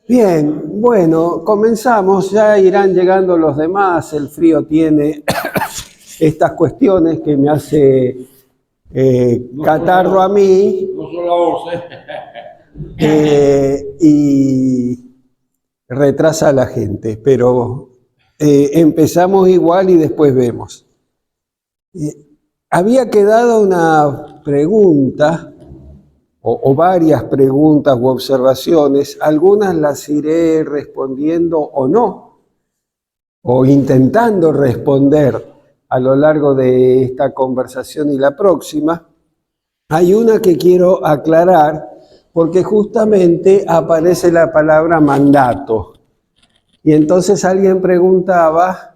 Bien, bueno, comenzamos, ya irán llegando los demás, el frío tiene estas cuestiones que me hace catarro a mí No solo a vos, y retrasa a la gente, pero empezamos igual y después vemos. Había quedado una pregunta o varias preguntas u observaciones, algunas las iré respondiendo o no, o intentando responder a lo largo de esta conversación y la próxima. Hay una que quiero aclarar porque justamente aparece la palabra mandato. Y entonces alguien preguntaba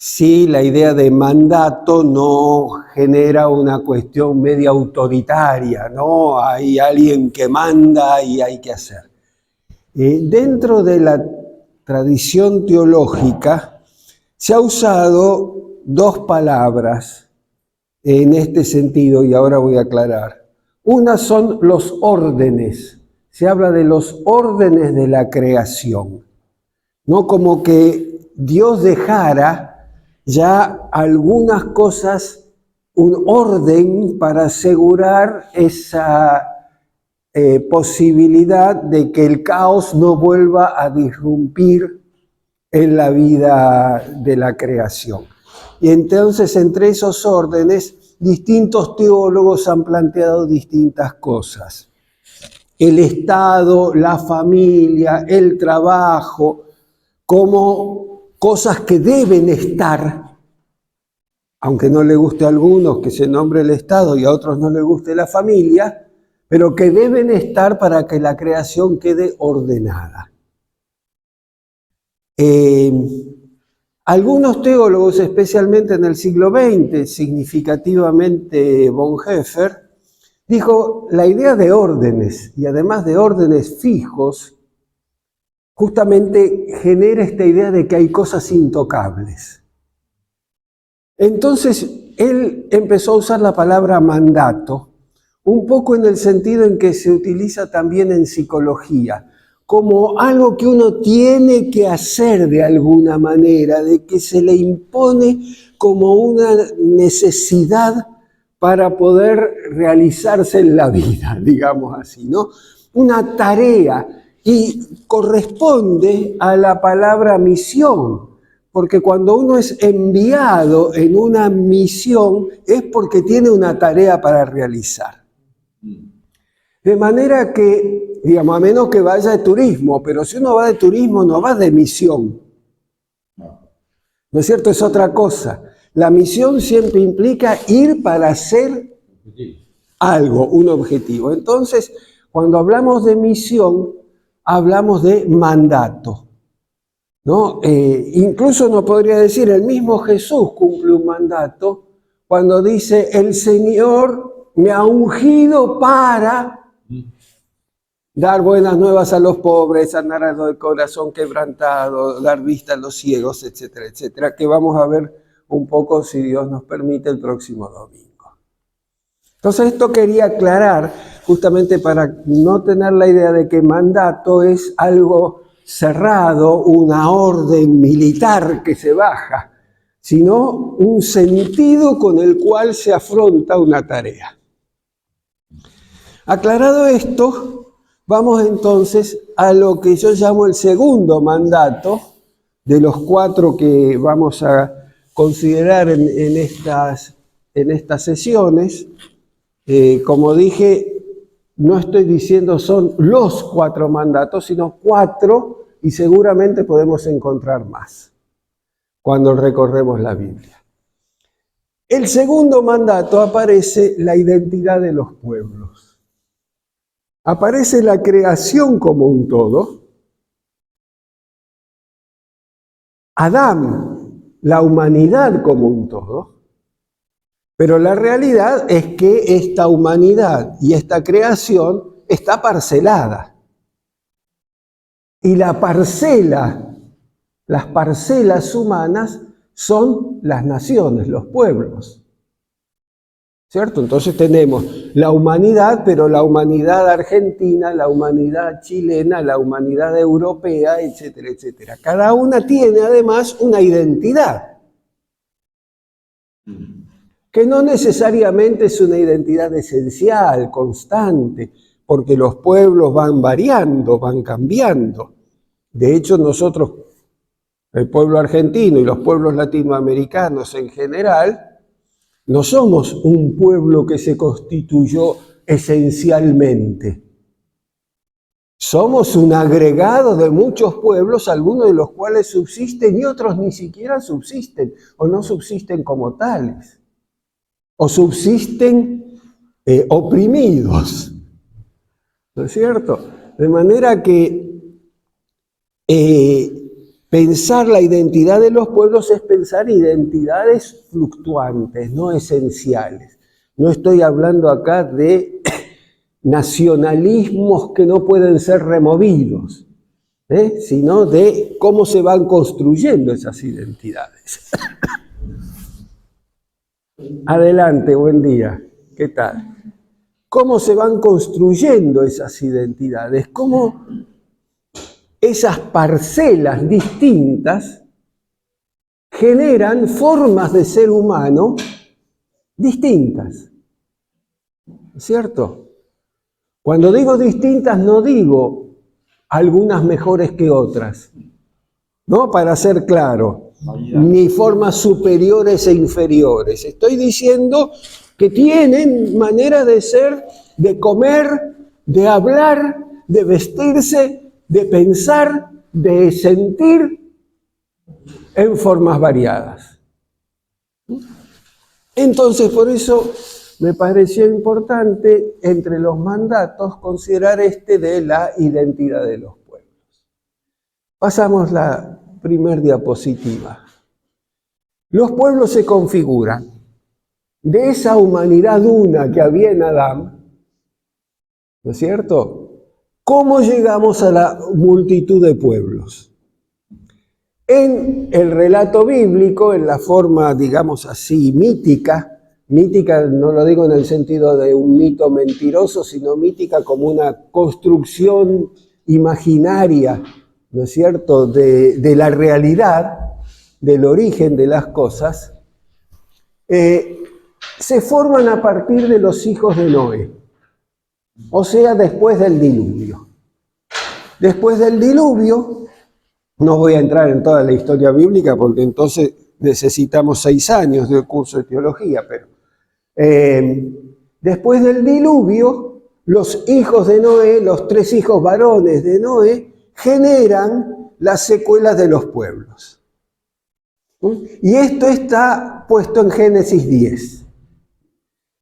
si la idea de mandato no genera una cuestión media autoritaria, ¿no? Hay alguien que manda y hay que hacer. Dentro de la tradición teológica se ha usado dos palabras en este sentido y ahora voy a aclarar. Una son los órdenes. Se habla de los órdenes de la creación, ¿no? Como que Dios dejara ya algunas cosas, un orden para asegurar esa posibilidad de que el caos no vuelva a disrumpir en la vida de la creación. Y entonces entre esos órdenes, distintos teólogos han planteado distintas cosas. El Estado, la familia, el trabajo, como cosas que deben estar, aunque no le guste a algunos que se nombre el Estado y a otros no le guste la familia, pero que deben estar para que la creación quede ordenada. Algunos teólogos, especialmente en el siglo XX, significativamente Bonhoeffer, dijo la idea de órdenes, y además de órdenes fijos, justamente genera esta idea de que hay cosas intocables. Entonces, él empezó a usar la palabra mandato, un poco en el sentido en que se utiliza también en psicología, como algo que uno tiene que hacer de alguna manera, de que se le impone como una necesidad para poder realizarse en la vida, digamos así, ¿no? Una tarea, y corresponde a la palabra misión, porque cuando uno es enviado en una misión es porque tiene una tarea para realizar. De manera que, digamos, a menos que vaya de turismo, pero si uno va de turismo no va de misión. ¿No es cierto? Es otra cosa. La misión siempre implica ir para hacer algo, un objetivo. Entonces, cuando hablamos de misión, hablamos de mandato, ¿no? Incluso uno podría decir, el mismo Jesús cumple un mandato cuando dice, el Señor me ha ungido para dar buenas nuevas a los pobres, sanar a los de corazón quebrantado, dar vista a los ciegos, etcétera, etcétera, que vamos a ver un poco, si Dios nos permite, el próximo domingo. Entonces esto quería aclarar, justamente para no tener la idea de que mandato es algo cerrado, una orden militar que se baja, sino un sentido con el cual se afronta una tarea. Aclarado esto, vamos entonces a lo que yo llamo el segundo mandato, de los 4 que vamos a considerar en estas sesiones. Como dije, no estoy diciendo son los 4 mandatos, sino 4, y seguramente podemos encontrar más cuando recorremos la Biblia. El segundo mandato aparece la identidad de los pueblos. Aparece la creación como un todo. Adán, la humanidad como un todo. Pero la realidad es que esta humanidad y esta creación está parcelada. Y las parcelas humanas son las naciones, los pueblos. ¿cierto? Entonces tenemos la humanidad, pero la humanidad argentina, la humanidad chilena, la humanidad europea, etcétera, etcétera. Cada una tiene además una identidad, que no necesariamente es una identidad esencial, constante, porque los pueblos van variando, van cambiando. De hecho, nosotros, el pueblo argentino y los pueblos latinoamericanos en general, no somos un pueblo que se constituyó esencialmente. Somos un agregado de muchos pueblos, algunos de los cuales subsisten y otros ni siquiera subsisten o no subsisten como tales. O subsisten oprimidos, ¿no es cierto? De manera que pensar la identidad de los pueblos es pensar identidades fluctuantes, no esenciales. No estoy hablando acá de nacionalismos que no pueden ser removidos, sino de cómo se van construyendo esas identidades. Adelante, buen día. ¿Qué tal? ¿Cómo se van construyendo esas identidades? ¿Cómo esas parcelas distintas generan formas de ser humano distintas? ¿Cierto? Cuando digo distintas no digo algunas mejores que otras, ¿no? Para ser claro, ni formas superiores e inferiores. Estoy diciendo que tienen manera de ser, de comer, de hablar, de vestirse, de pensar, de sentir en formas variadas. Entonces, por eso me pareció importante entre los mandatos considerar este de la identidad de los pueblos. Pasamos la primer diapositiva. Los pueblos se configuran de esa humanidad una que había en Adán, ¿no es cierto? ¿Cómo llegamos a la multitud de pueblos? En el relato bíblico, en la forma, digamos así, mítica no lo digo en el sentido de un mito mentiroso, sino mítica como una construcción imaginaria, ¿no es cierto?, de la realidad, del origen de las cosas, se forman a partir de los hijos de Noé, o sea, después del diluvio. Después del diluvio, no voy a entrar en toda la historia bíblica porque entonces necesitamos 6 años de curso de teología, pero después del diluvio, los hijos de Noé, los 3 hijos varones de Noé, generan las secuelas de los pueblos. Y esto está puesto en Génesis 10.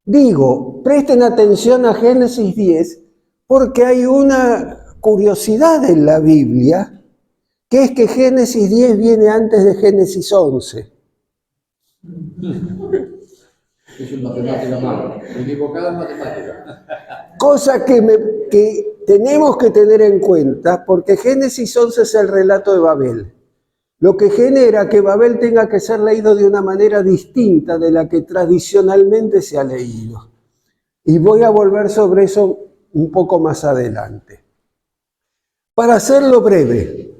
Digo, presten atención a Génesis 10 porque hay una curiosidad en la Biblia, que es que Génesis 10 viene antes de Génesis 11. Es un matemática malo, equivocada en matemática. Cosa que tenemos que tener en cuenta porque Génesis 11 es el relato de Babel. Lo que genera que Babel tenga que ser leído de una manera distinta de la que tradicionalmente se ha leído. Y voy a volver sobre eso un poco más adelante. Para hacerlo breve,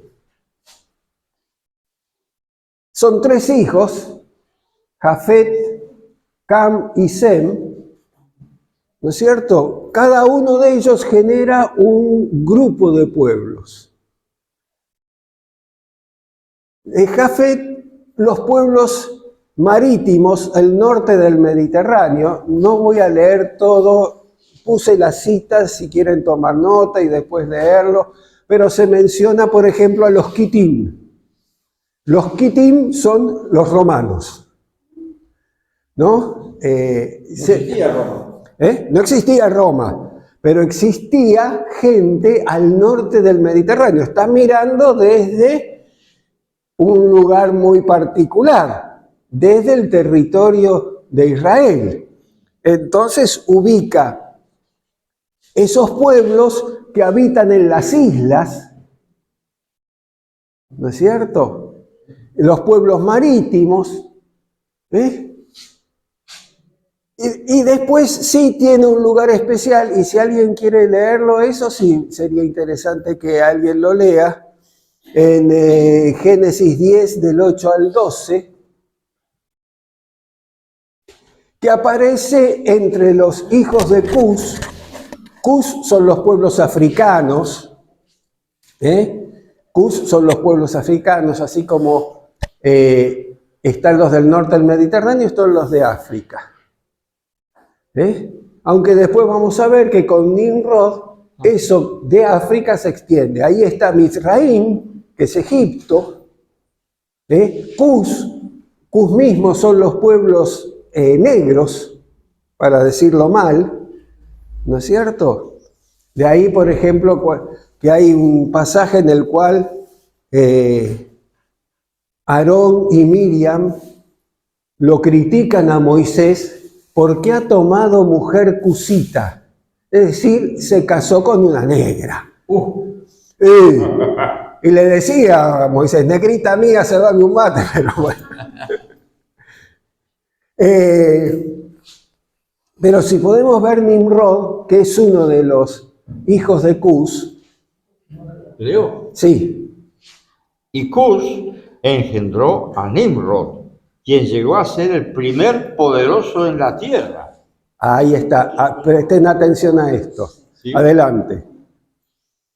son 3 hijos, Jafet, Cam y Sem, ¿no es cierto? Cada uno de ellos genera un grupo de pueblos. Jafet, los pueblos marítimos al norte del Mediterráneo, no voy a leer todo, puse las citas si quieren tomar nota y después leerlo, pero se menciona, por ejemplo, a los Kitim. Los Kitim son los romanos, ¿no? No existía Roma. No existía Roma, pero existía gente al norte del Mediterráneo. Está mirando desde un lugar muy particular, desde el territorio de Israel. Entonces ubica esos pueblos que habitan en las islas, ¿no es cierto? Los pueblos marítimos, Y después sí tiene un lugar especial, y si alguien quiere leerlo, eso sí, sería interesante que alguien lo lea, en Génesis 10, del 8 al 12, que aparece entre los hijos de Cus. Cus son los pueblos africanos, Cus son los pueblos africanos, así como están los del norte del Mediterráneo, están los de África. Aunque después vamos a ver que con Nimrod, eso de África se extiende. Ahí está Mizraim, que es Egipto. Cus mismos son los pueblos negros, para decirlo mal, ¿no es cierto? De ahí, por ejemplo, que hay un pasaje en el cual Aarón y Miriam lo critican a Moisés porque ha tomado mujer cusita, es decir, se casó con una negra. Y le decía a Moisés, negrita mía, se dame un mate, pero bueno. Pero si podemos ver Nimrod, que es uno de los hijos de Cus. ¿Leo? Sí. Y Cus engendró a Nimrod, quien llegó a ser el primer poderoso en la tierra. Ahí está. Presten atención a esto. Sí. Adelante.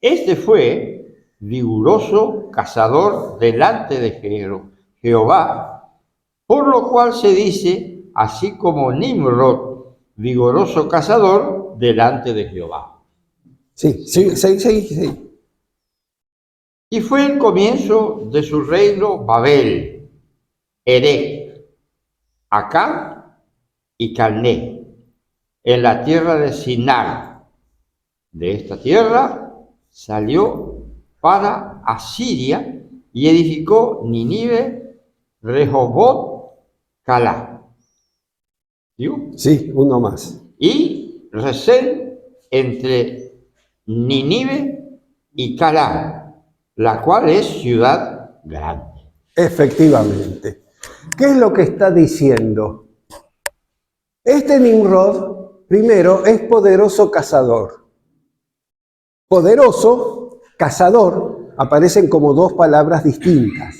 Este fue vigoroso cazador delante de Jehová, por lo cual se dice, así como Nimrod, vigoroso cazador delante de Jehová. Sí. Y fue el comienzo de su reino Babel, Erech, Accad y Calné, en la tierra de Sinar. De esta tierra salió para Asiria y edificó Nínive, Rehoboth, Calá. ¿Digo? Sí, uno más. Y Resén entre Nínive y Calá, la cual es ciudad grande. Efectivamente. ¿Qué es lo que está diciendo? Este Nimrod, primero, es poderoso cazador. Poderoso, cazador, aparecen como dos palabras distintas.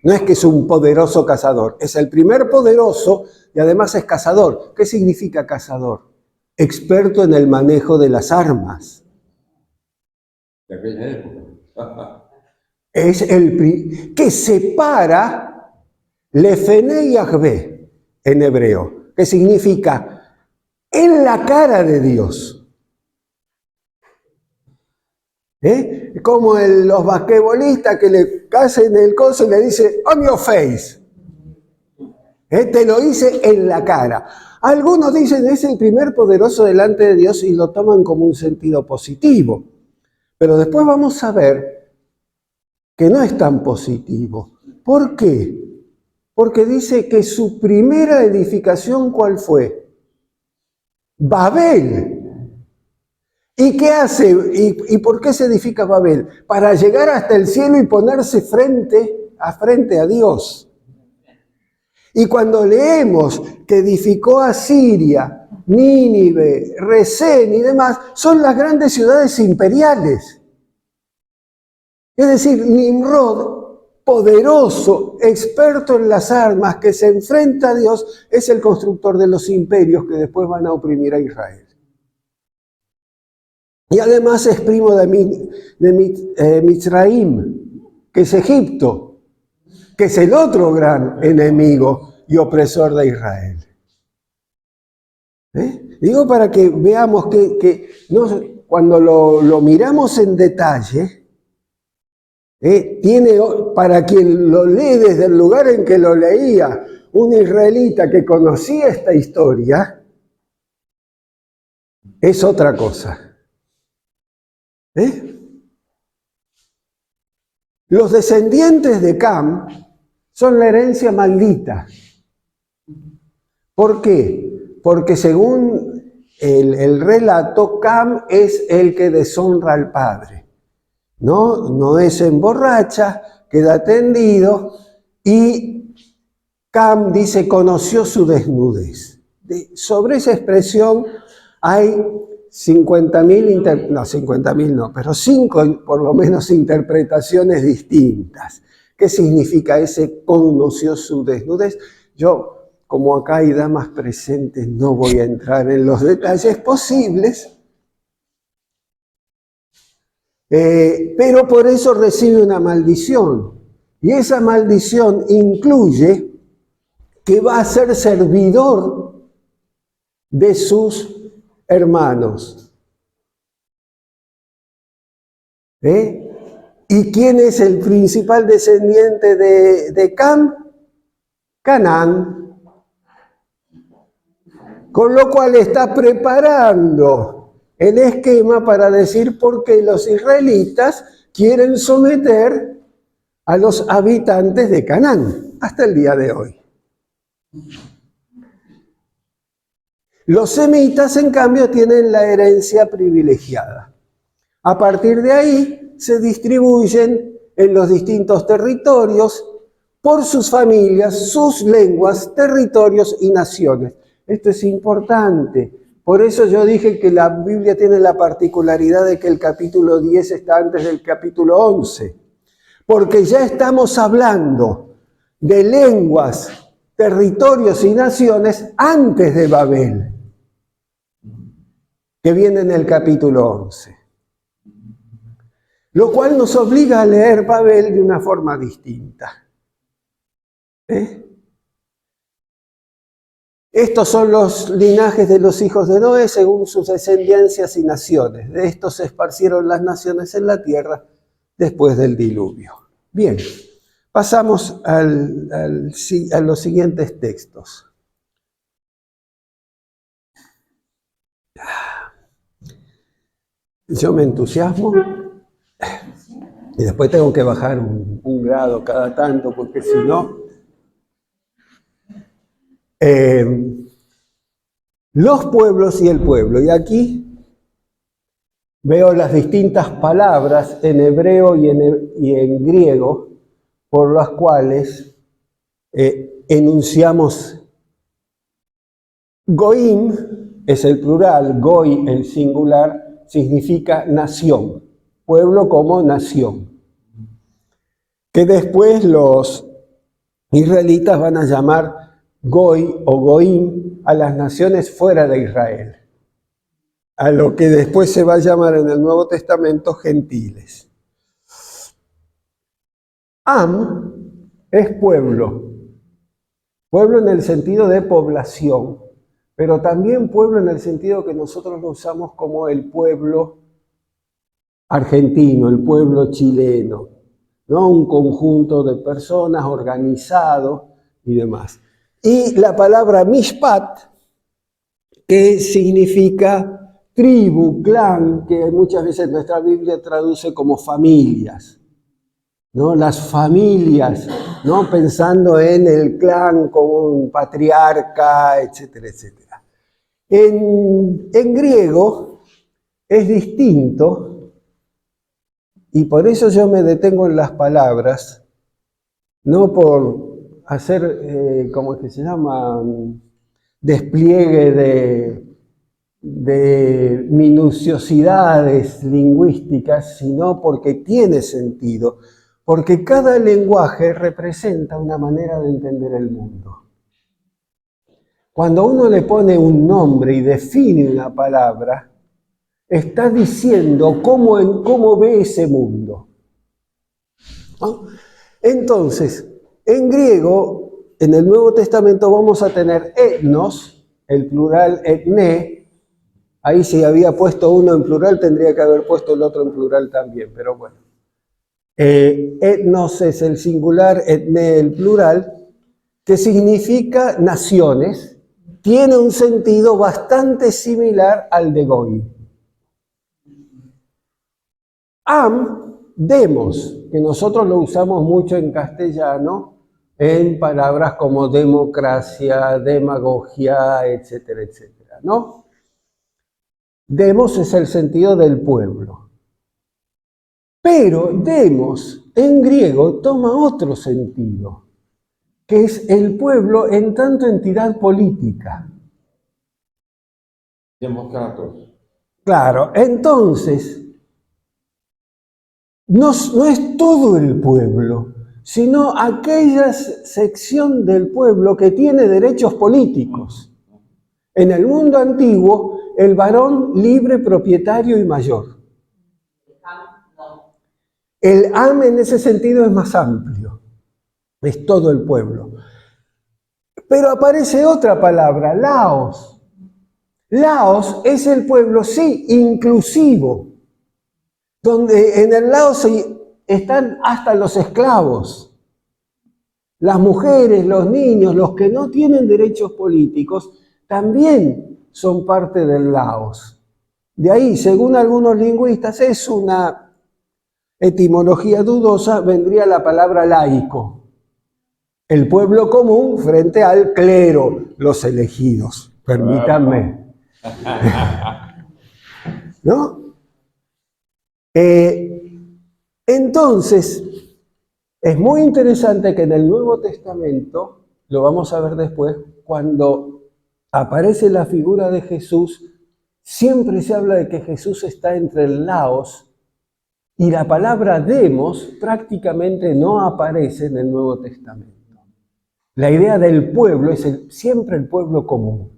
No es que es un poderoso cazador, es el primer poderoso y además es cazador. ¿Qué significa cazador? Experto en el manejo de las armas. De aquella época. Es el que separa Lefene y Yahvé en hebreo, que significa en la cara de Dios. Como los basquetbolistas que le hacen el coso y le dice on your face. Te lo hice en la cara. Algunos dicen es el primer poderoso delante de Dios y lo toman como un sentido positivo. Pero después vamos a ver que no es tan positivo. ¿Por qué? Porque dice que su primera edificación, ¿cuál fue? Babel. ¿Y qué hace? ¿Y por qué se edifica Babel? Para llegar hasta el cielo y ponerse frente a Dios. Y cuando leemos que edificó Asiria, Nínive, Resén y demás, son las grandes ciudades imperiales. Es decir, Nimrod, poderoso, experto en las armas, que se enfrenta a Dios, es el constructor de los imperios que después van a oprimir a Israel. Y además es primo de Mizraim, que es Egipto, que es el otro gran enemigo y opresor de Israel. Digo para que veamos que cuando lo miramos en detalle, tiene, para quien lo lee desde el lugar en que lo leía, un israelita que conocía esta historia, es otra cosa. Los descendientes de Cam son la herencia maldita. ¿Por qué? Porque según el relato, Cam es el que deshonra al padre. No se emborracha, queda tendido y Cam dice conoció su desnudez. sobre esa expresión hay 50.000, no 50.000 no, pero 5 por lo menos interpretaciones distintas. ¿Qué significa ese conoció su desnudez? Yo, como acá hay damas presentes, no voy a entrar en los detalles posibles, pero por eso recibe una maldición. Y esa maldición incluye que va a ser servidor de sus hermanos. ¿Y quién es el principal descendiente de Cam? Canaán. Con lo cual está preparando el esquema para decir por qué los israelitas quieren someter a los habitantes de Canaán hasta el día de hoy. Los semitas, en cambio, tienen la herencia privilegiada. A partir de ahí se distribuyen en los distintos territorios por sus familias, sus lenguas, territorios y naciones. Esto es importante. Por eso yo dije que la Biblia tiene la particularidad de que el capítulo 10 está antes del capítulo 11. Porque ya estamos hablando de lenguas, territorios y naciones antes de Babel, que viene en el capítulo 11. Lo cual nos obliga a leer Babel de una forma distinta. Estos son los linajes de los hijos de Noé según sus descendencias y naciones. De estos se esparcieron las naciones en la tierra después del diluvio. Bien, pasamos a los siguientes textos. Yo me entusiasmo y después tengo que bajar un grado cada tanto porque si no... los pueblos y el pueblo. Y aquí veo las distintas palabras en hebreo y en griego por las cuales enunciamos. Goim es el plural, goy el singular, significa nación, pueblo como nación. Que después los israelitas van a llamar Goy o Goim a las naciones fuera de Israel, a lo que después se va a llamar en el Nuevo Testamento gentiles. Am es pueblo, pueblo en el sentido de población, pero también pueblo en el sentido que nosotros lo usamos como el pueblo argentino, el pueblo chileno, ¿no? Un conjunto de personas organizado y demás. Y la palabra mishpat, que significa tribu, clan, que muchas veces nuestra Biblia traduce como familias, ¿no? Las familias, ¿no? Pensando en el clan como un patriarca, etcétera, etcétera. En griego es distinto, y por eso yo me detengo en las palabras, no por hacer, ¿cómo es que se llama? Despliegue de minuciosidades lingüísticas, sino porque tiene sentido, porque cada lenguaje representa una manera de entender el mundo. Cuando uno le pone un nombre y define una palabra, está diciendo cómo ve ese mundo, ¿no? Entonces, en griego, en el Nuevo Testamento vamos a tener etnos, el plural etné. Ahí si había puesto uno en plural, tendría que haber puesto el otro en plural también, pero bueno. Etnos es el singular, etné el plural, que significa naciones. Tiene un sentido bastante similar al de Goy. Am, demos, que nosotros lo usamos mucho en castellano, en palabras como democracia, demagogia, etcétera, etcétera, ¿no? Demos es el sentido del pueblo. Pero demos en griego toma otro sentido, que es el pueblo en tanto entidad política. Demoskratos. Claro, entonces, no es todo el pueblo, sino aquella sección del pueblo que tiene derechos políticos. En el mundo antiguo, el varón libre, propietario y mayor. El am en ese sentido es más amplio, es todo el pueblo. Pero aparece otra palabra, laos. Laos es el pueblo, sí, inclusivo, donde en el Laos están hasta los esclavos, las mujeres, los niños, los que no tienen derechos políticos, también son parte del Laos. De ahí, según algunos lingüistas, es una etimología dudosa, vendría la palabra laico, el pueblo común frente al clero, los elegidos, permítanme. ¿No? Entonces, es muy interesante que en el Nuevo Testamento, lo vamos a ver después, cuando aparece la figura de Jesús, siempre se habla de que Jesús está entre el laos y la palabra demos prácticamente no aparece en el Nuevo Testamento. La idea del pueblo es siempre el pueblo común.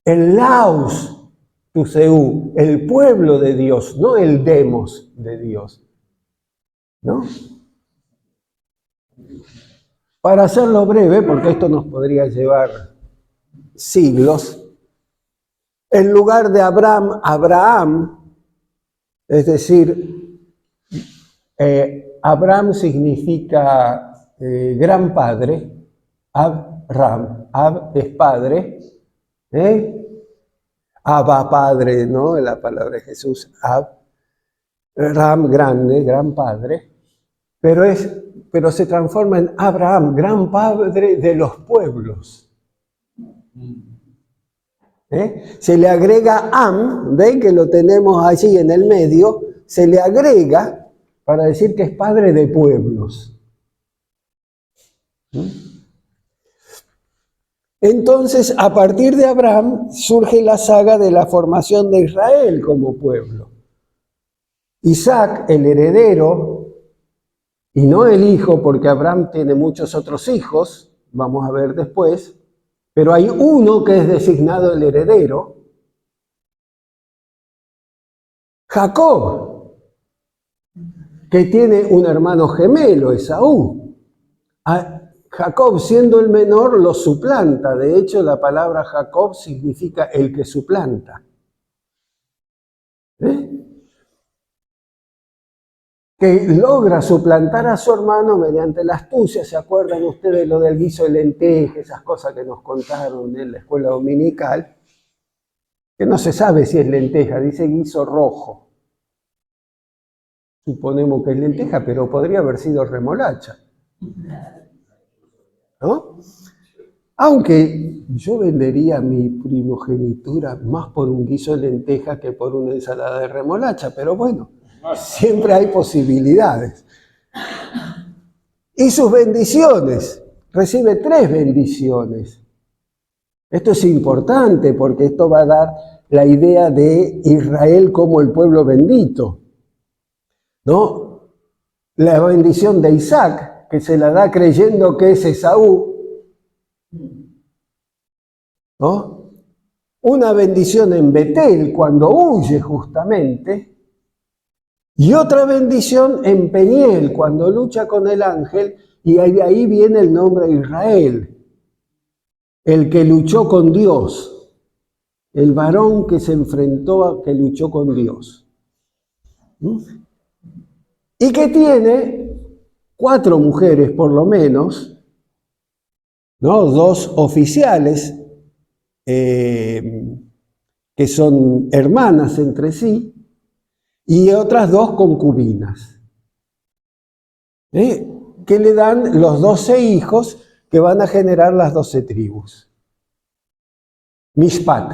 El laos Tuseu, el pueblo de Dios, no el demos de Dios. ¿No? Para hacerlo breve, porque esto nos podría llevar siglos, en lugar de Abraham, es decir, Abraham significa gran padre, Ab es padre, Abba padre, ¿no? La palabra de Jesús, Ram grande, gran padre, pero se transforma en Abraham, gran padre de los pueblos. Se le agrega Am, ven que lo tenemos allí en el medio, se le agrega para decir que es padre de pueblos. Entonces, a partir de Abraham surge la saga de la formación de Israel como pueblo. Isaac, el heredero, y no el hijo, porque Abraham tiene muchos otros hijos, vamos a ver después, pero hay uno que es designado el heredero, Jacob, que tiene un hermano gemelo, Esaú. Jacob, siendo el menor, lo suplanta. De hecho, la palabra Jacob significa el que suplanta. Que logra suplantar a su hermano mediante la astucia. ¿Se acuerdan ustedes lo del guiso de lenteja? Esas cosas que nos contaron en la escuela dominical. Que no se sabe si es lenteja, dice guiso rojo. Suponemos que es lenteja, pero podría haber sido remolacha. ¿No? Aunque yo vendería mi primogenitura más por un guiso de lenteja que por una ensalada de remolacha, pero bueno, siempre hay posibilidades. Y sus bendiciones, recibe 3 bendiciones. Esto es importante porque esto va a dar la idea de Israel como el pueblo bendito, ¿no? La bendición de Isaac, que se la da creyendo que es Esaú, ¿no? Una bendición en Betel cuando huye justamente, y otra bendición en Peniel cuando lucha con el ángel, y de ahí viene el nombre de Israel, el que luchó con Dios, el varón que se enfrentó que luchó con Dios. Y que tiene 4 mujeres por lo menos, ¿no? 2 oficiales, que son hermanas entre sí, y otras 2 concubinas, que le dan los 12 hijos que van a generar las 12 tribus. Mishpat,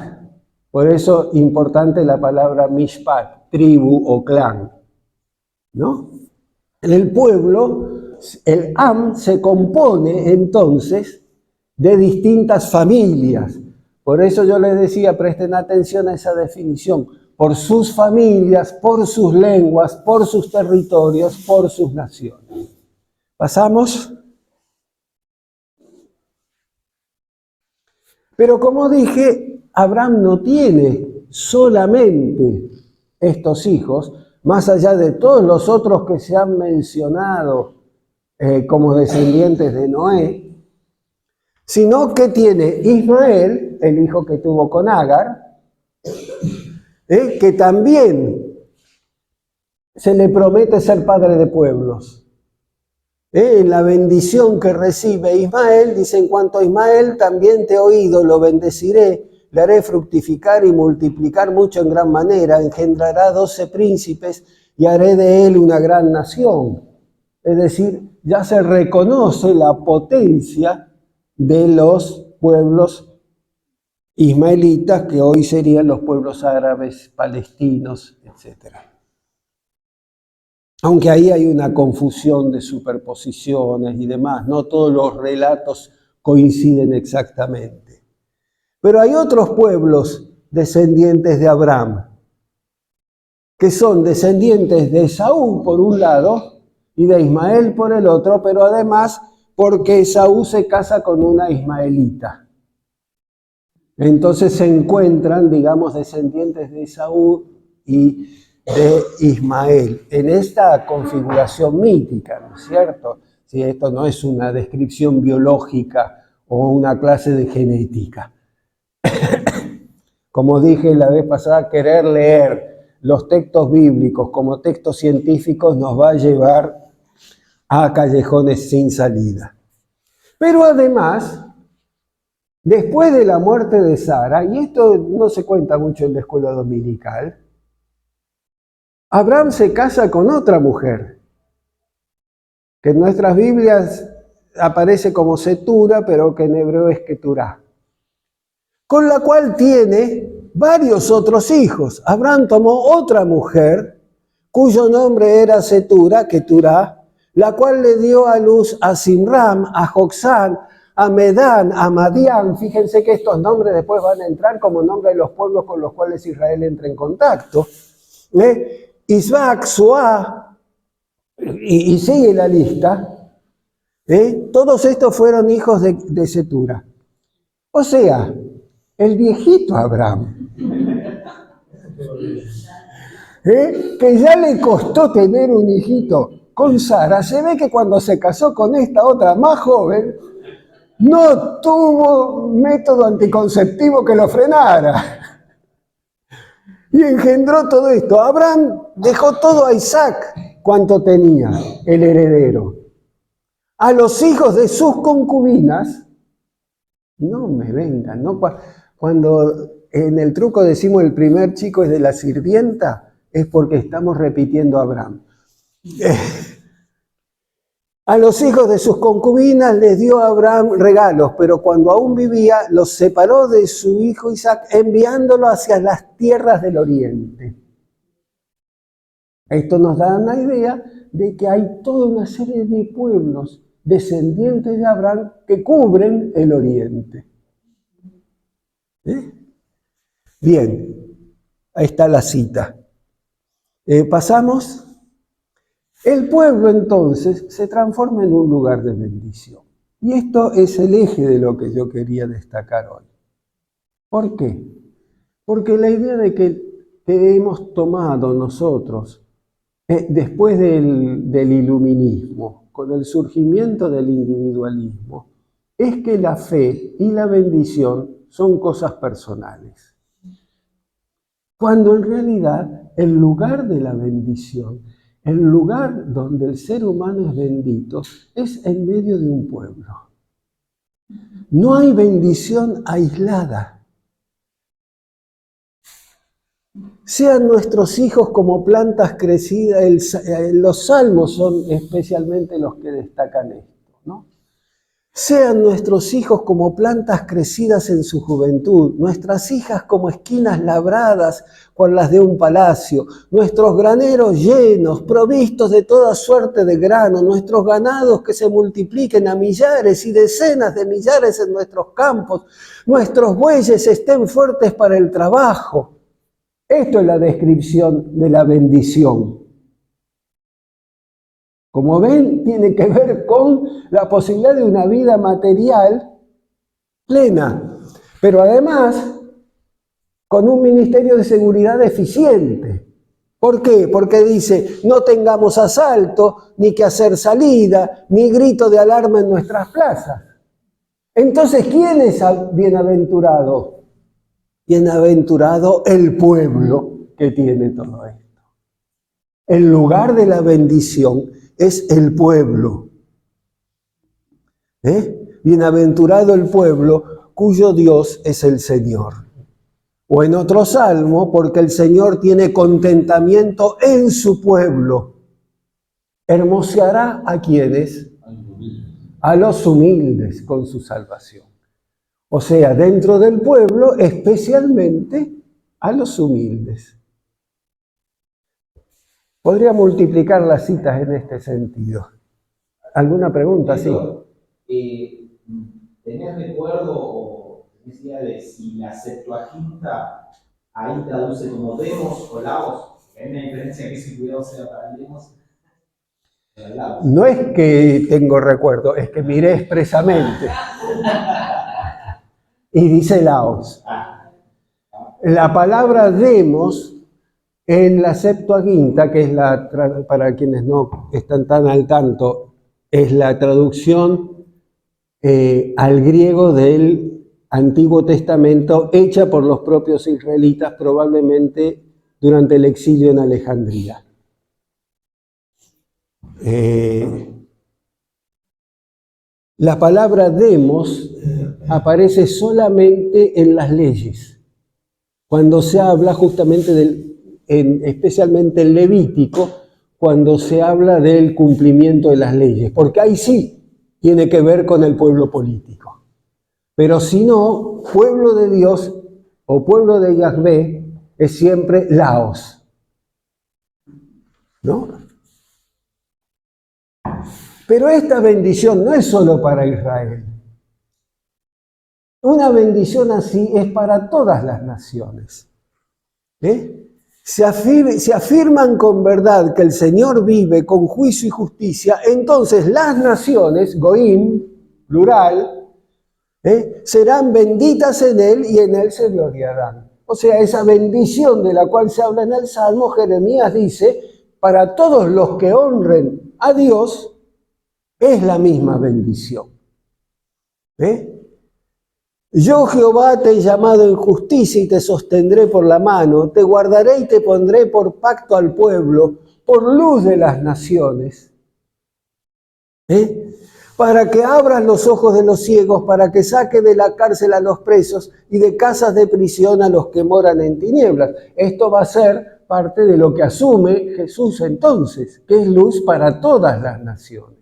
por eso importante la palabra Mishpat, tribu o clan, ¿no? En el pueblo, el Am se compone entonces de distintas familias, Por eso yo les decía, presten atención a esa definición, por sus familias, por sus lenguas, por sus territorios, por sus naciones. ¿Pasamos? Pero como dije, Abraham no tiene solamente estos hijos, más allá de todos los otros que se han mencionado como descendientes de Noé, sino que tiene Ismael, el hijo que tuvo con Agar, que también se le promete ser padre de pueblos. En la bendición que recibe Ismael, dice, en cuanto a Ismael, también te he oído, lo bendeciré, le haré fructificar y multiplicar mucho en gran manera, engendrará 12 príncipes y haré de él una gran nación. Es decir, ya se reconoce la potencia de los pueblos ismaelitas, que hoy serían los pueblos árabes, palestinos, etc. Aunque ahí hay una confusión de superposiciones y demás, no todos los relatos coinciden exactamente. Pero hay otros pueblos descendientes de Abraham, que son descendientes de Esaú por un lado y de Ismael por el otro, pero además porque Esaú se casa con una ismaelita. Entonces se encuentran, digamos, descendientes de Esaú y de Ismael en esta configuración mítica, ¿no es cierto? Si esto no es una descripción biológica o una clase de genética. Como dije la vez pasada, querer leer los textos bíblicos como textos científicos nos va a llevar a callejones sin salida. Pero además, después de la muerte de Sara, y esto no se cuenta mucho en la escuela dominical, Abraham se casa con otra mujer, que en nuestras Biblias aparece como Setura, pero que en hebreo es Keturá, con la cual tiene varios otros hijos. Abraham tomó otra mujer, cuyo nombre era Setura, Keturá, la cual le dio a luz a Simram, a Joksán, a Medán, a Madián. Fíjense que estos nombres después van a entrar como nombres de los pueblos con los cuales Israel entra en contacto. Isbac, Suá, y sigue la lista. Todos estos fueron hijos de Setura. O sea, el viejito Abraham, que ya le costó tener un hijito con Sara, se ve que cuando se casó con esta otra más joven, no tuvo método anticonceptivo que lo frenara. Y engendró todo esto. Abraham dejó todo a Isaac, cuanto tenía, el heredero. A los hijos de sus concubinas, no me vengan, ¿no? Cuando en el truco decimos el primer chico es de la sirvienta, es porque estamos repitiendo a Abraham. A los hijos de sus concubinas les dio a Abraham regalos, pero cuando aún vivía, los separó de su hijo Isaac, enviándolo hacia las tierras del oriente. Esto nos da una idea de que hay toda una serie de pueblos descendientes de Abraham que cubren el oriente. Bien, ahí está la cita. Pasamos. El pueblo entonces se transforma en un lugar de bendición. Y esto es el eje de lo que yo quería destacar hoy. ¿Por qué? Porque la idea de que hemos tomado nosotros, después del iluminismo, con el surgimiento del individualismo, es que la fe y la bendición son cosas personales. Cuando en realidad el lugar de la bendición, el lugar donde el ser humano es bendito, es en medio de un pueblo. No hay bendición aislada. Sean nuestros hijos como plantas crecidas, los salmos son especialmente los que destacan esto, ¿no? Sean nuestros hijos como plantas crecidas en su juventud, nuestras hijas como esquinas labradas con las de un palacio, nuestros graneros llenos, provistos de toda suerte de grano, nuestros ganados que se multipliquen a millares y decenas de millares en nuestros campos, nuestros bueyes estén fuertes para el trabajo. Esto es la descripción de la bendición. Como ven, tiene que ver con la posibilidad de una vida material plena, pero además con un ministerio de seguridad eficiente. ¿Por qué? Porque dice, no tengamos asalto, ni que hacer salida, ni grito de alarma en nuestras plazas. Entonces, ¿quién es bienaventurado? Bienaventurado el pueblo que tiene todo esto. El lugar de la bendición es el pueblo. Bienaventurado el pueblo cuyo Dios es el Señor. O en otro salmo, porque el Señor tiene contentamiento en su pueblo. Hermoseará ¿a quiénes? A los humildes con su salvación. O sea, dentro del pueblo, especialmente a los humildes. Podría multiplicar las citas en este sentido. ¿Alguna pregunta? Sí. ¿Tenés recuerdo o tenés idea de si la Septuaginta ahí traduce como demos o laos? Hay una diferencia que ese cuidado sea para el demos. No es que tengo recuerdo, es que miré expresamente. Y dice laos. La palabra demos en la Septuaginta, que es para quienes no están tan al tanto, es la traducción al griego del Antiguo Testamento hecha por los propios israelitas probablemente durante el exilio en Alejandría. La palabra demos aparece solamente en las leyes, cuando se habla justamente especialmente en Levítico, cuando se habla del cumplimiento de las leyes, porque ahí sí tiene que ver con el pueblo político. Pero si no, pueblo de Dios o pueblo de Yahvé es siempre laos, ¿no? Pero esta bendición no es solo para Israel. Una bendición así es para todas las naciones. Se afirman con verdad que el Señor vive con juicio y justicia, entonces las naciones, Goim, plural, serán benditas en Él y en Él se gloriarán. O sea, esa bendición de la cual se habla en el Salmo, Jeremías dice, para todos los que honren a Dios, es la misma bendición. Yo, Jehová, te he llamado en justicia y te sostendré por la mano, te guardaré y te pondré por pacto al pueblo, por luz de las naciones. Para que abras los ojos de los ciegos, para que saque de la cárcel a los presos y de casas de prisión a los que moran en tinieblas. Esto va a ser parte de lo que asume Jesús entonces, que es luz para todas las naciones.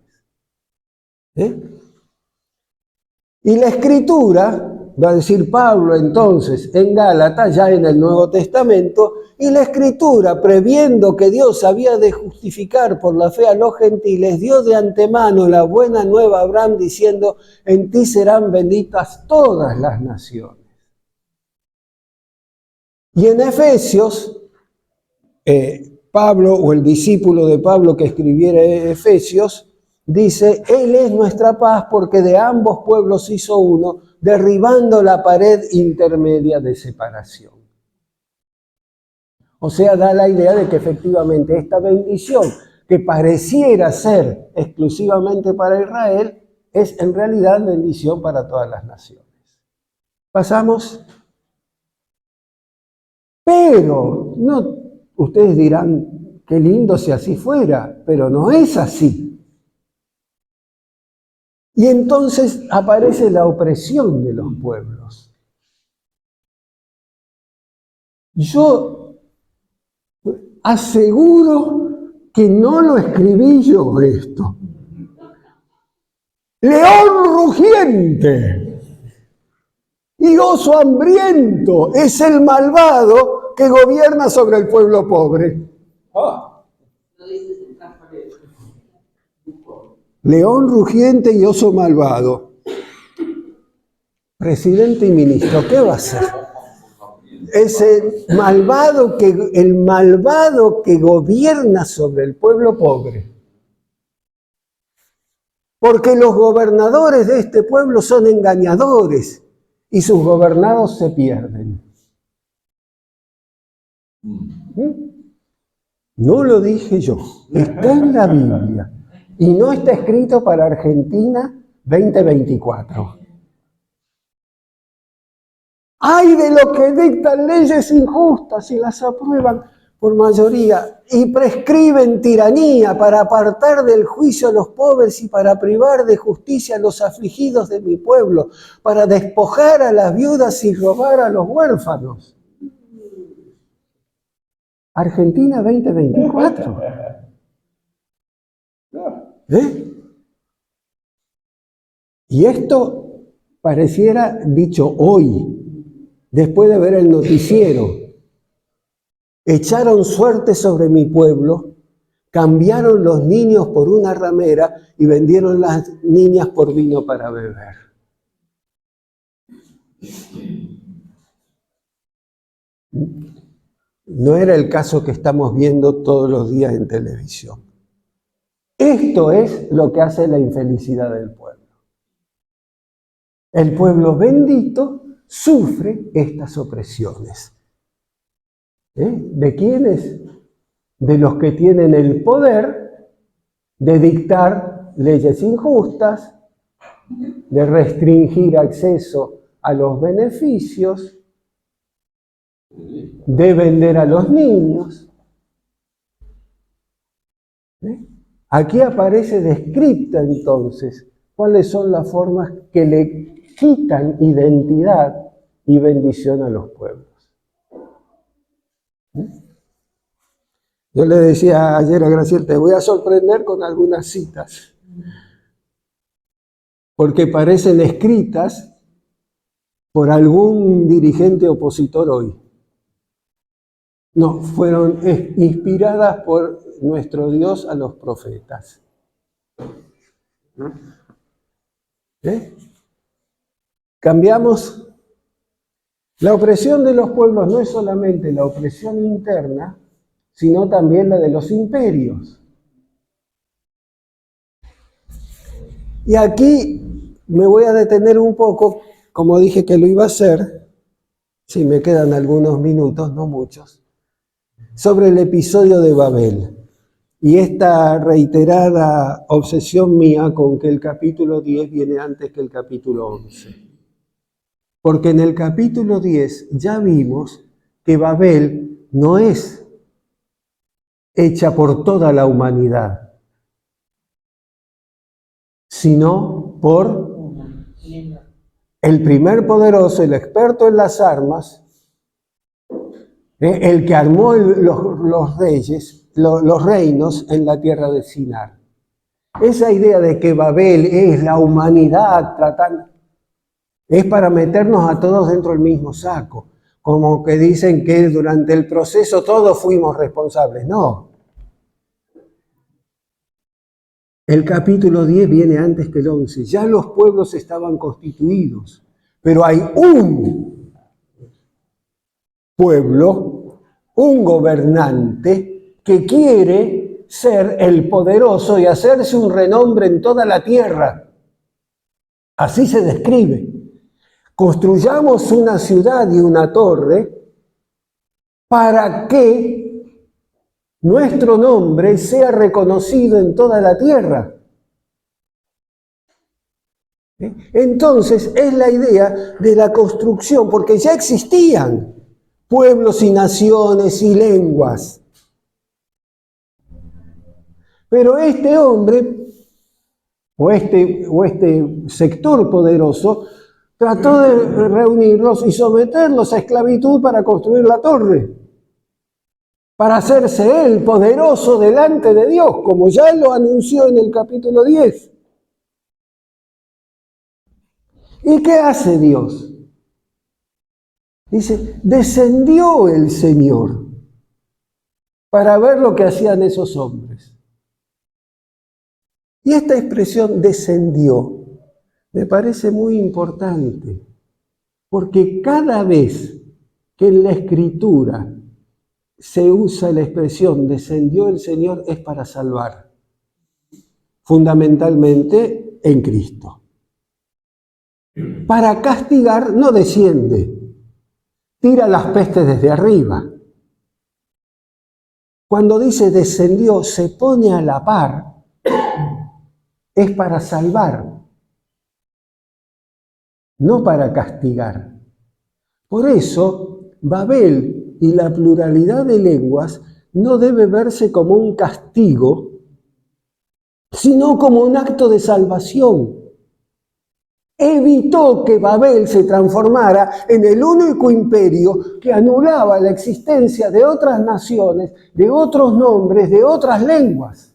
Y la Escritura, va a decir Pablo entonces en Gálatas, ya en el Nuevo Testamento, y la Escritura, previendo que Dios había de justificar por la fe a los gentiles, dio de antemano la buena nueva a Abraham diciendo, en ti serán benditas todas las naciones. Y en Efesios, Pablo, o el discípulo de Pablo que escribiera Efesios, dice, Él es nuestra paz porque de ambos pueblos hizo uno, derribando la pared intermedia de separación. O sea, da la idea de que efectivamente esta bendición, que pareciera ser exclusivamente para Israel, es en realidad bendición para todas las naciones. Pasamos. Pero, no, ustedes dirán, qué lindo si así fuera, pero no es así. Y entonces aparece la opresión de los pueblos. Yo aseguro que no lo escribí yo esto. León rugiente y oso hambriento es el malvado que gobierna sobre el pueblo pobre. León rugiente y oso malvado. Presidente y ministro, ¿qué va a hacer? Es el malvado que gobierna sobre el pueblo pobre. Porque los gobernadores de este pueblo son engañadores y sus gobernados se pierden. No lo dije yo, está en la Biblia y no está escrito para Argentina 2024. ¡Ay de los que dictan leyes injustas y las aprueban por mayoría y prescriben tiranía para apartar del juicio a los pobres y para privar de justicia a los afligidos de mi pueblo, para despojar a las viudas y robar a los huérfanos! Argentina 2024. Y esto pareciera dicho hoy, después de ver el noticiero. Echaron suerte sobre mi pueblo, cambiaron los niños por una ramera y vendieron las niñas por vino para beber. No era el caso que estamos viendo todos los días en televisión. Esto es lo que hace la infelicidad del pueblo. El pueblo bendito sufre estas opresiones. ¿De quiénes? De los que tienen el poder de dictar leyes injustas, de restringir acceso a los beneficios, de vender a los niños. Aquí aparece descrita entonces cuáles son las formas que le quitan identidad y bendición a los pueblos. Yo le decía ayer a Graciela, te voy a sorprender con algunas citas, porque parecen escritas por algún dirigente opositor hoy. No, fueron inspiradas por nuestro Dios a los profetas. Cambiamos. La opresión de los pueblos no es solamente la opresión interna, sino también la de los imperios. Y aquí me voy a detener un poco, como dije que lo iba a hacer, si me quedan algunos minutos, no muchos, sobre el episodio de Babel y esta reiterada obsesión mía con que el capítulo 10 viene antes que el capítulo 11. Porque en el capítulo 10 ya vimos que Babel no es hecha por toda la humanidad, sino por el primer poderoso, el experto en las armas, el que armó los reinos en la tierra de Sinar. Esa idea de que Babel es la humanidad tratando, es para meternos a todos dentro del mismo saco, como que dicen que durante el proceso todos fuimos responsables. No. El capítulo 10 viene antes que el 11. Ya los pueblos estaban constituidos, pero hay un pueblo, un gobernante que quiere ser el poderoso y hacerse un renombre en toda la tierra. Así se describe. Construyamos una ciudad y una torre para que nuestro nombre sea reconocido en toda la tierra. Entonces es la idea de la construcción, porque ya existían pueblos y naciones y lenguas. Pero este hombre, o este sector poderoso, trató de reunirlos y someterlos a esclavitud para construir la torre, para hacerse él poderoso delante de Dios, como ya lo anunció en el capítulo 10. ¿Y qué hace Dios? Dice, descendió el Señor para ver lo que hacían esos hombres. Y esta expresión descendió me parece muy importante, porque cada vez que en la Escritura se usa la expresión descendió el Señor es para salvar, fundamentalmente en Cristo. Para castigar no desciende, tira las pestes desde arriba. Cuando dice descendió, se pone a la par, es para salvar, no para castigar. Por eso, Babel y la pluralidad de lenguas no debe verse como un castigo, sino como un acto de salvación. Evitó que Babel se transformara en el único imperio que anulaba la existencia de otras naciones, de otros nombres, de otras lenguas.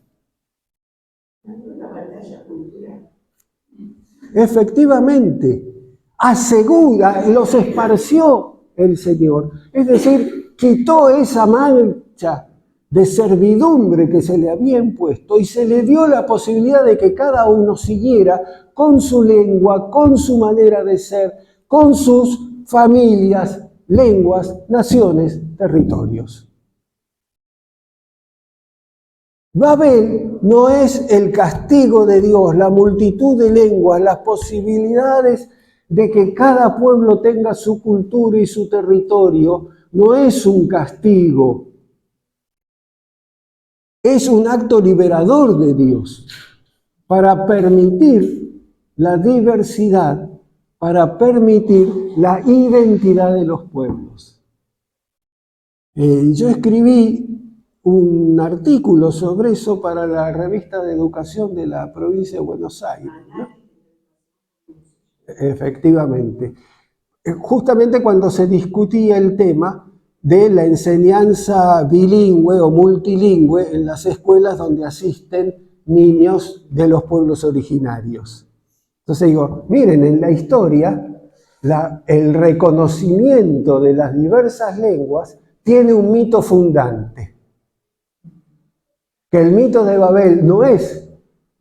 Efectivamente, asegura, los esparció el Señor. Es decir, quitó esa mancha de servidumbre que se le había impuesto y se le dio la posibilidad de que cada uno siguiera con su lengua, con su manera de ser, con sus familias, lenguas, naciones, territorios. Babel no es el castigo de Dios, la multitud de lenguas, las posibilidades de que cada pueblo tenga su cultura y su territorio, no es un castigo. Es un acto liberador de Dios para permitir la diversidad, para permitir la identidad de los pueblos. Yo escribí un artículo sobre eso para la revista de educación de la provincia de Buenos Aires, ¿no? Efectivamente. Justamente cuando se discutía el tema de la enseñanza bilingüe o multilingüe en las escuelas donde asisten niños de los pueblos originarios. Entonces digo, miren, en la historia, el reconocimiento de las diversas lenguas tiene un mito fundante. Que el mito de Babel no es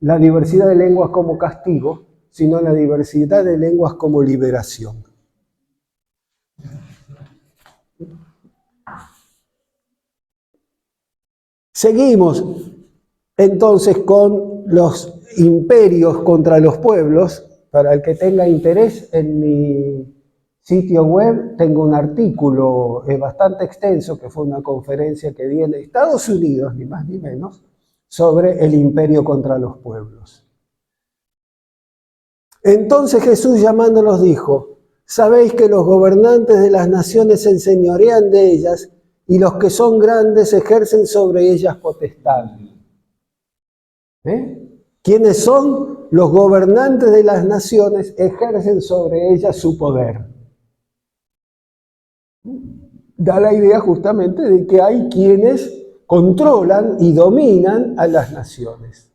la diversidad de lenguas como castigo, sino la diversidad de lenguas como liberación. Seguimos entonces con los imperios contra los pueblos. Para el que tenga interés, en mi sitio web tengo un artículo bastante extenso, que fue una conferencia que di en Estados Unidos, ni más ni menos, sobre el imperio contra los pueblos. Entonces Jesús llamándolos dijo, sabéis que los gobernantes de las naciones se enseñorean de ellas y los que son grandes ejercen sobre ellas potestad. ¿Quiénes son? Los gobernantes de las naciones ejercen sobre ellas su poder. Da la idea justamente de que hay quienes controlan y dominan a las naciones.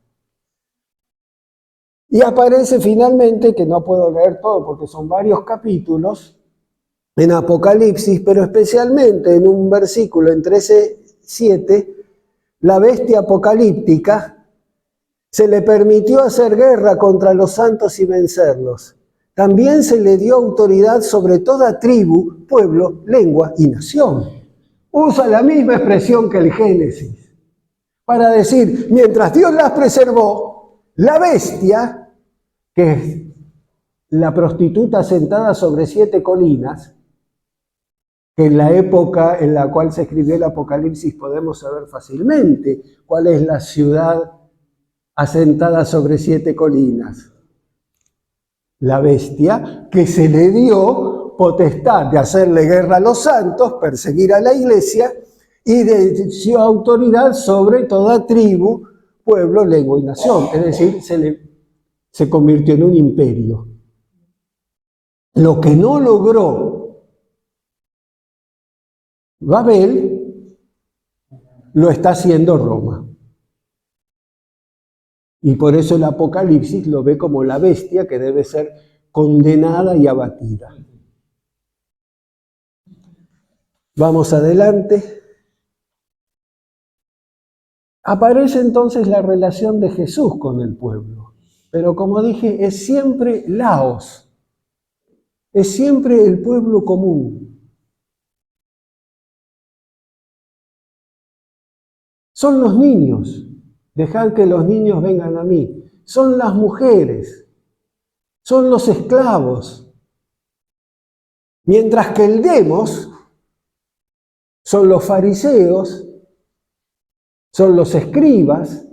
Y aparece finalmente, que no puedo leer todo porque son varios capítulos, en Apocalipsis, pero especialmente en un versículo en 13:7, la bestia apocalíptica se le permitió hacer guerra contra los santos y vencerlos. También se le dio autoridad sobre toda tribu, pueblo, lengua y nación. Usa la misma expresión que el Génesis, para decir, mientras Dios las preservó, la bestia, que es la prostituta sentada sobre 7 colinas, que en la época en la cual se escribió el Apocalipsis podemos saber fácilmente cuál es la ciudad asentada sobre 7 colinas. La bestia que se le dio potestad de hacerle guerra a los santos, perseguir a la iglesia y dio autoridad sobre toda tribu, pueblo, lengua y nación. Es decir, se convirtió en un imperio. Lo que no logró Babel, lo está haciendo Roma. Y por eso el Apocalipsis lo ve como la bestia que debe ser condenada y abatida. Vamos adelante. Aparece entonces la relación de Jesús con el pueblo, pero como dije, es siempre laos, es siempre el pueblo común. Son los niños, dejad que los niños vengan a mí, son las mujeres, son los esclavos, mientras que el demos son los fariseos, son los escribas,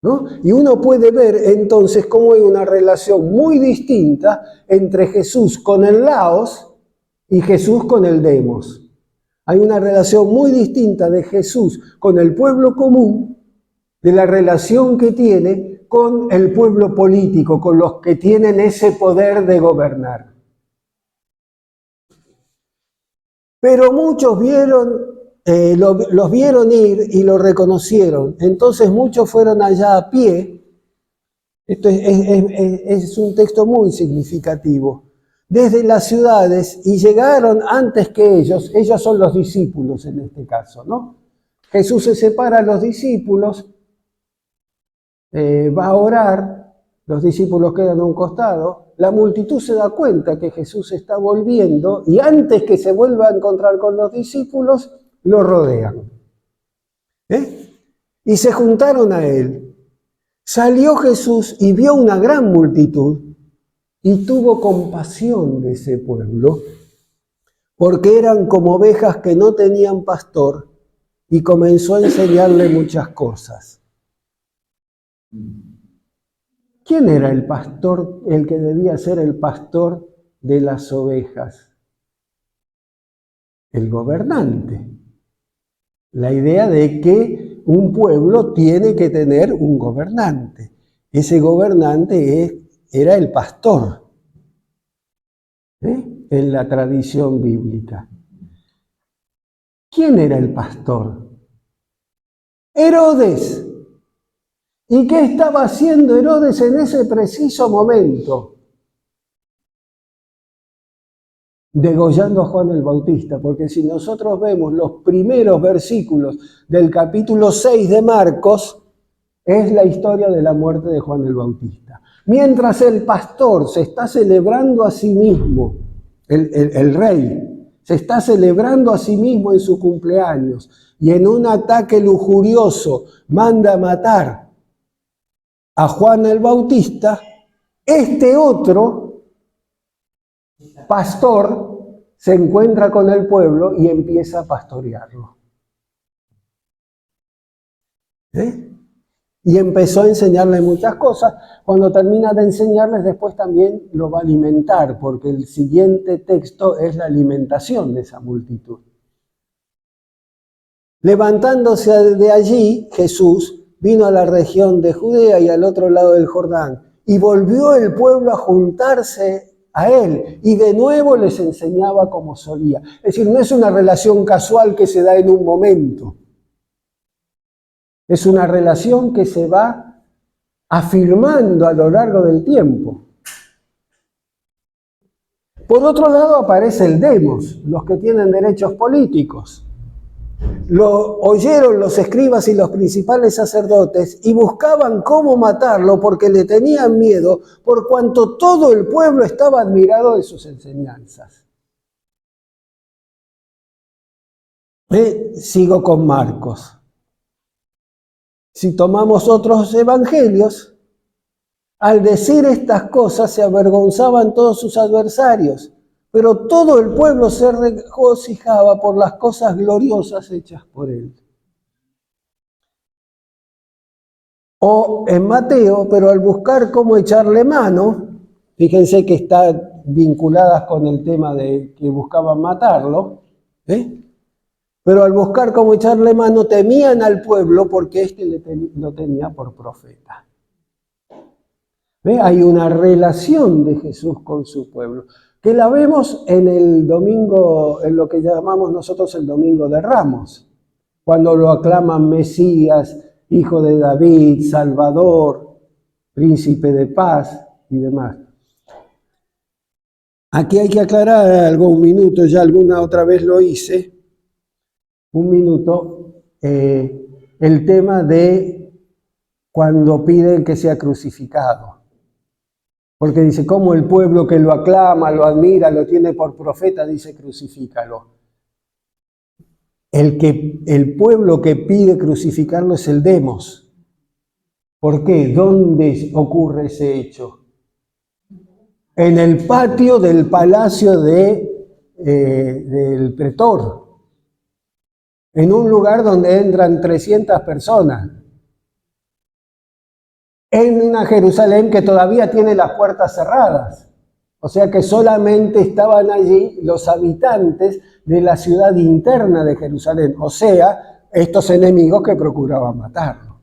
¿no? Y uno puede ver entonces cómo hay una relación muy distinta entre Jesús con el laos y Jesús con el demos. Hay una relación muy distinta de Jesús con el pueblo común, de la relación que tiene con el pueblo político, con los que tienen ese poder de gobernar. Pero muchos los vieron ir y lo reconocieron. Entonces muchos fueron allá a pie. Esto es un texto muy significativo. Desde las ciudades y llegaron antes que ellos son los discípulos en este caso, ¿no? Jesús se separa a los discípulos, va a orar, los discípulos quedan a un costado, la multitud se da cuenta que Jesús está volviendo y antes que se vuelva a encontrar con los discípulos, lo rodean. Y se juntaron a él. Salió Jesús y vio una gran multitud y tuvo compasión de ese pueblo, porque eran como ovejas que no tenían pastor, y comenzó a enseñarle muchas cosas. ¿Quién era el pastor, el que debía ser el pastor de las ovejas? El gobernante. La idea de que un pueblo tiene que tener un gobernante. Ese gobernante era el pastor, en la tradición bíblica. ¿Quién era el pastor? Herodes. ¿Y qué estaba haciendo Herodes en ese preciso momento? Degollando a Juan el Bautista, porque si nosotros vemos los primeros versículos del capítulo 6 de Marcos, es la historia de la muerte de Juan el Bautista. Mientras el pastor se está celebrando a sí mismo, el rey, se está celebrando a sí mismo en su cumpleaños y en un ataque lujurioso manda a matar a Juan el Bautista, este otro pastor se encuentra con el pueblo y empieza a pastorearlo. Y empezó a enseñarle muchas cosas. Cuando termina de enseñarles, después también lo va a alimentar, porque el siguiente texto es la alimentación de esa multitud. Levantándose de allí, Jesús vino a la región de Judea y al otro lado del Jordán, y volvió el pueblo a juntarse a él, y de nuevo les enseñaba como solía. Es decir, no es una relación casual que se da en un momento. Es una relación que se va afirmando a lo largo del tiempo. Por otro lado aparece el demos, los que tienen derechos políticos. Lo oyeron los escribas y los principales sacerdotes y buscaban cómo matarlo porque le tenían miedo, por cuanto todo el pueblo estaba admirado de sus enseñanzas. Sigo con Marcos. Si tomamos otros evangelios, al decir estas cosas se avergonzaban todos sus adversarios, pero todo el pueblo se regocijaba por las cosas gloriosas hechas por él. O en Mateo, pero al buscar cómo echarle mano, fíjense que está vinculadas con el tema de que buscaban matarlo, pero al buscar cómo echarle mano temían al pueblo porque éste lo tenía por profeta. Hay una relación de Jesús con su pueblo, que la vemos en el domingo, en lo que llamamos nosotros el Domingo de Ramos, cuando lo aclaman Mesías, Hijo de David, Salvador, Príncipe de Paz y demás. Aquí hay que aclarar algo, un minuto, ya alguna otra vez lo hice, un minuto, el tema de cuando piden que sea crucificado. Porque dice, ¿cómo el pueblo que lo aclama, lo admira, lo tiene por profeta, dice crucifícalo? El pueblo que pide crucificarlo es el demos. ¿Por qué? ¿Dónde ocurre ese hecho? En el patio del palacio del pretor, en un lugar donde entran 300 personas, en una Jerusalén que todavía tiene las puertas cerradas, o sea que solamente estaban allí los habitantes de la ciudad interna de Jerusalén, o sea, estos enemigos que procuraban matarlo.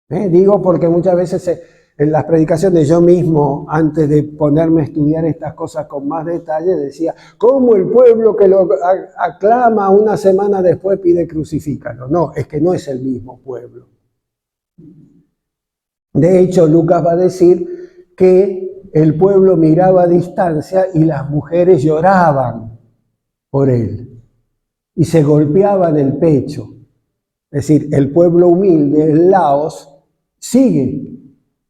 Digo porque muchas veces en las predicaciones yo mismo, antes de ponerme a estudiar estas cosas con más detalle, decía, ¿cómo el pueblo que lo aclama una semana después pide crucifícalo? No, es que no es el mismo pueblo. De hecho, Lucas va a decir que el pueblo miraba a distancia y las mujeres lloraban por él y se golpeaban el pecho. Es decir, el pueblo humilde, el Laos, sigue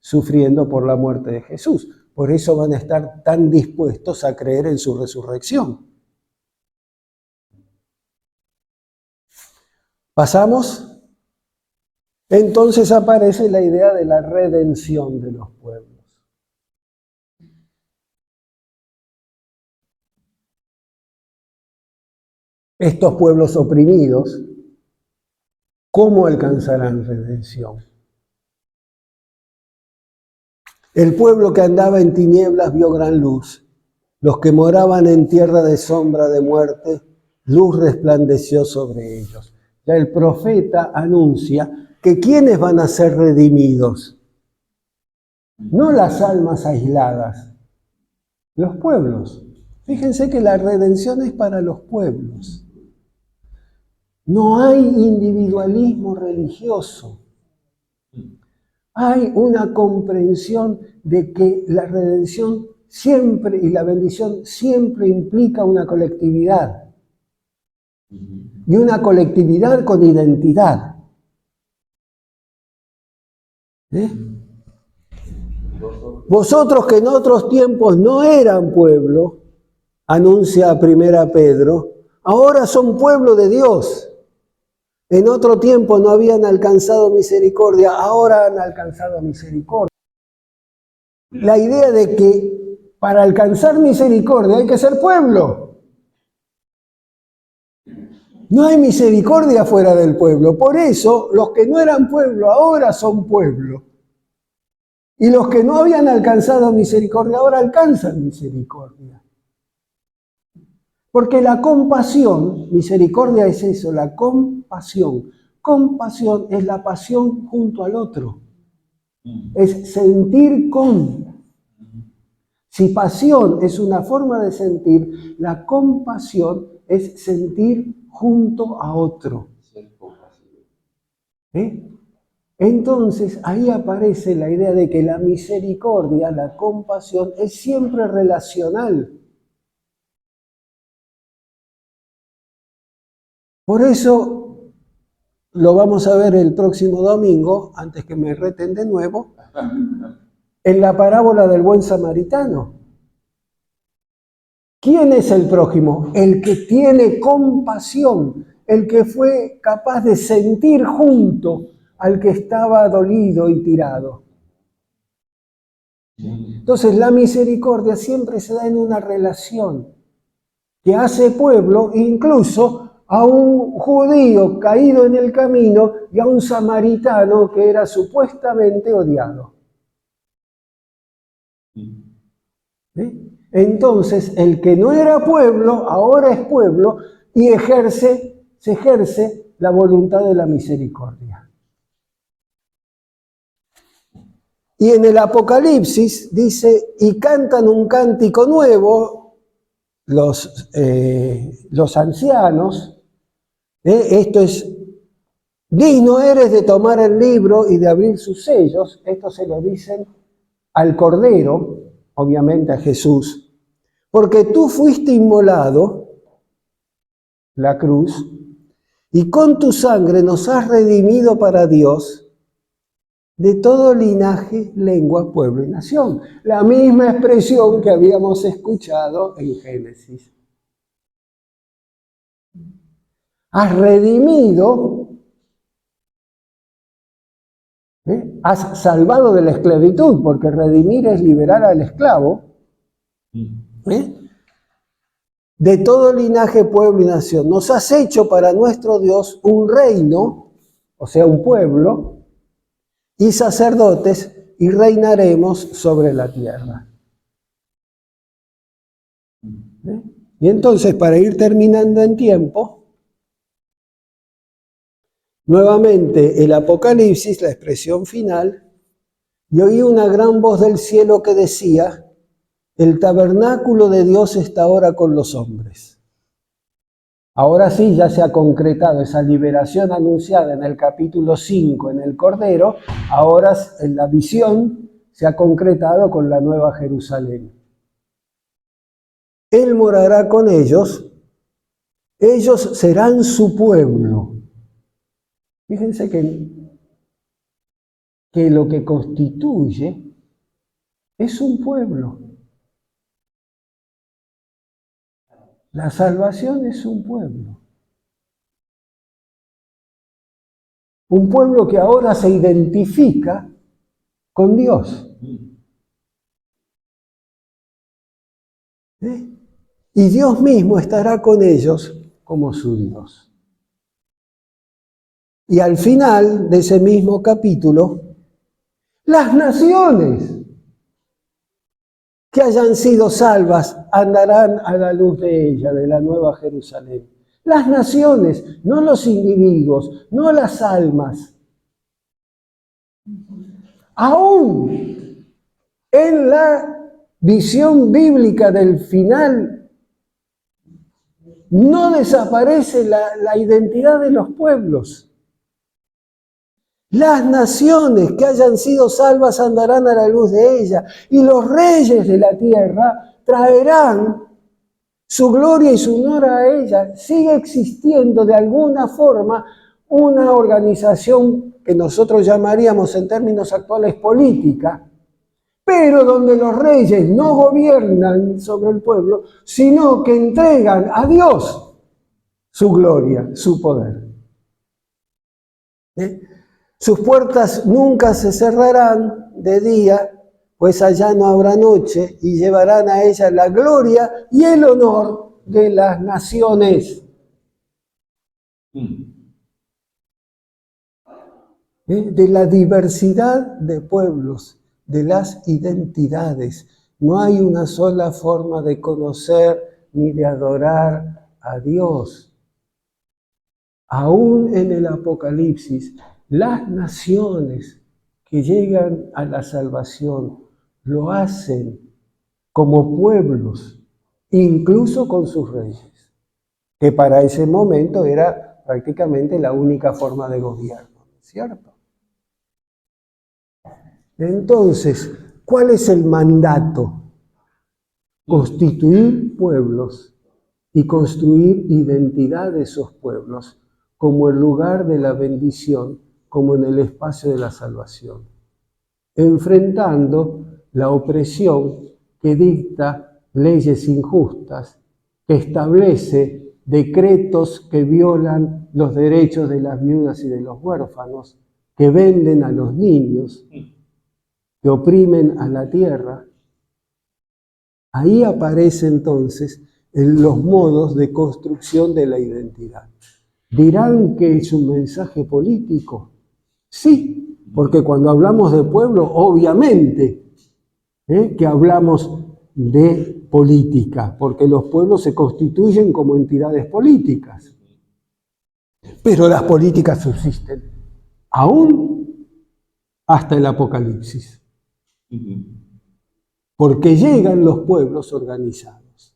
sufriendo por la muerte de Jesús. Por eso van a estar tan dispuestos a creer en su resurrección. ¿Pasamos? Entonces aparece la idea de la redención de los pueblos. Estos pueblos oprimidos, ¿cómo alcanzarán redención? El pueblo que andaba en tinieblas vio gran luz. Los que moraban en tierra de sombra de muerte, luz resplandeció sobre ellos. Ya el profeta anuncia que ¿quiénes van a ser redimidos? No las almas aisladas, los pueblos. Fíjense que la redención es para los pueblos. No hay individualismo religioso. Hay una comprensión de que la redención siempre y la bendición siempre implica una colectividad. Y una colectividad con identidad. Vosotros que en otros tiempos no eran pueblo, anuncia 1 Pedro, ahora son pueblo de Dios. En otro tiempo no habían alcanzado misericordia, ahora han alcanzado misericordia. La idea de que para alcanzar misericordia hay que ser pueblo. No hay misericordia fuera del pueblo. Por eso los que no eran pueblo ahora son pueblo. Y los que no habían alcanzado misericordia ahora alcanzan misericordia. Porque la compasión, misericordia es eso, la compasión. Compasión es la pasión junto al otro. Es sentir con. Si pasión es una forma de sentir, la compasión es sentir junto a otro. Entonces ahí aparece la idea de que la misericordia, la compasión, es siempre relacional. Por eso lo vamos a ver el próximo domingo, antes que me reten de nuevo, en la parábola del buen samaritano. ¿Quién es el prójimo? El que tiene compasión, el que fue capaz de sentir junto al que estaba dolido y tirado. Entonces la misericordia siempre se da en una relación que hace pueblo incluso a un judío caído en el camino y a un samaritano que era supuestamente odiado. Entonces, el que no era pueblo, ahora es pueblo y se ejerce la voluntad de la misericordia. Y en el Apocalipsis dice, y cantan un cántico nuevo los ancianos, esto es, digno eres de tomar el libro y de abrir sus sellos, esto se lo dicen al Cordero, obviamente a Jesús, porque tú fuiste inmolado, la cruz, y con tu sangre nos has redimido para Dios de todo linaje, lengua, pueblo y nación. La misma expresión que habíamos escuchado en Génesis. Has redimido, has salvado de la esclavitud, porque redimir es liberar al esclavo, de todo linaje, pueblo y nación. Nos has hecho para nuestro Dios un reino, o sea, un pueblo, y sacerdotes, y reinaremos sobre la tierra. Y entonces, para ir terminando en tiempo, nuevamente el Apocalipsis, la expresión final, y oí una gran voz del cielo que decía: el tabernáculo de Dios está ahora con los hombres. Ahora sí, ya se ha concretado esa liberación anunciada en el capítulo 5 en el Cordero, ahora en la visión se ha concretado con la Nueva Jerusalén. Él morará con ellos serán su pueblo. Fíjense que lo que constituye es un pueblo. La salvación es un pueblo. Un pueblo que ahora se identifica con Dios. Y Dios mismo estará con ellos como su Dios. Y al final de ese mismo capítulo, las naciones que hayan sido salvas andarán a la luz de ella, de la Nueva Jerusalén. Las naciones, no los individuos, no las almas. Aún en la visión bíblica del final, no desaparece la identidad de los pueblos. Las naciones que hayan sido salvas andarán a la luz de ella, y los reyes de la tierra traerán su gloria y su honor a ella. Sigue existiendo de alguna forma una organización que nosotros llamaríamos en términos actuales política, pero donde los reyes no gobiernan sobre el pueblo, sino que entregan a Dios su gloria, su poder. Sus puertas nunca se cerrarán de día, pues allá no habrá noche, y llevarán a ella la gloria y el honor de las naciones. De la diversidad de pueblos, de las identidades. No hay una sola forma de conocer ni de adorar a Dios. Aún en el Apocalipsis, las naciones que llegan a la salvación lo hacen como pueblos, incluso con sus reyes, que para ese momento era prácticamente la única forma de gobierno, ¿cierto? Entonces, ¿cuál es el mandato? Constituir pueblos y construir identidad de esos pueblos como el lugar de la bendición, como en el espacio de la salvación, enfrentando la opresión que dicta leyes injustas, que establece decretos que violan los derechos de las viudas y de los huérfanos, que venden a los niños, que oprimen a la tierra. Ahí aparece entonces los modos de construcción de la identidad. ¿Dirán que es un mensaje político? Sí, porque cuando hablamos de pueblo, obviamente que hablamos de política, porque los pueblos se constituyen como entidades políticas. Pero las políticas subsisten aún hasta el Apocalipsis. Porque llegan los pueblos organizados.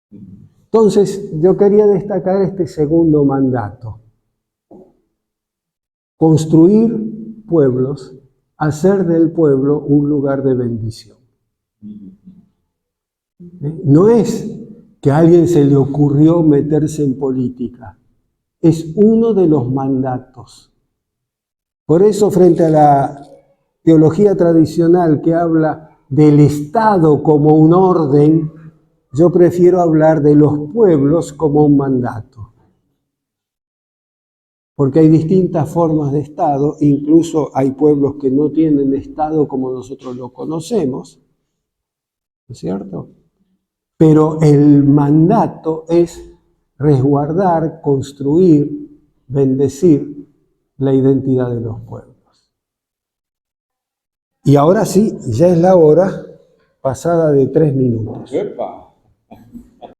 Entonces, yo quería destacar este segundo mandato. Construir pueblos, hacer del pueblo un lugar de bendición. No es que a alguien se le ocurrió meterse en política, es uno de los mandatos. Por eso, frente a la teología tradicional que habla del Estado como un orden, yo prefiero hablar de los pueblos como un mandato. Porque hay distintas formas de Estado, incluso hay pueblos que no tienen Estado como nosotros lo conocemos, ¿no es cierto? Pero el mandato es resguardar, construir, bendecir la identidad de los pueblos. Y ahora sí, ya es la hora pasada de 3 minutos. ¡Epa!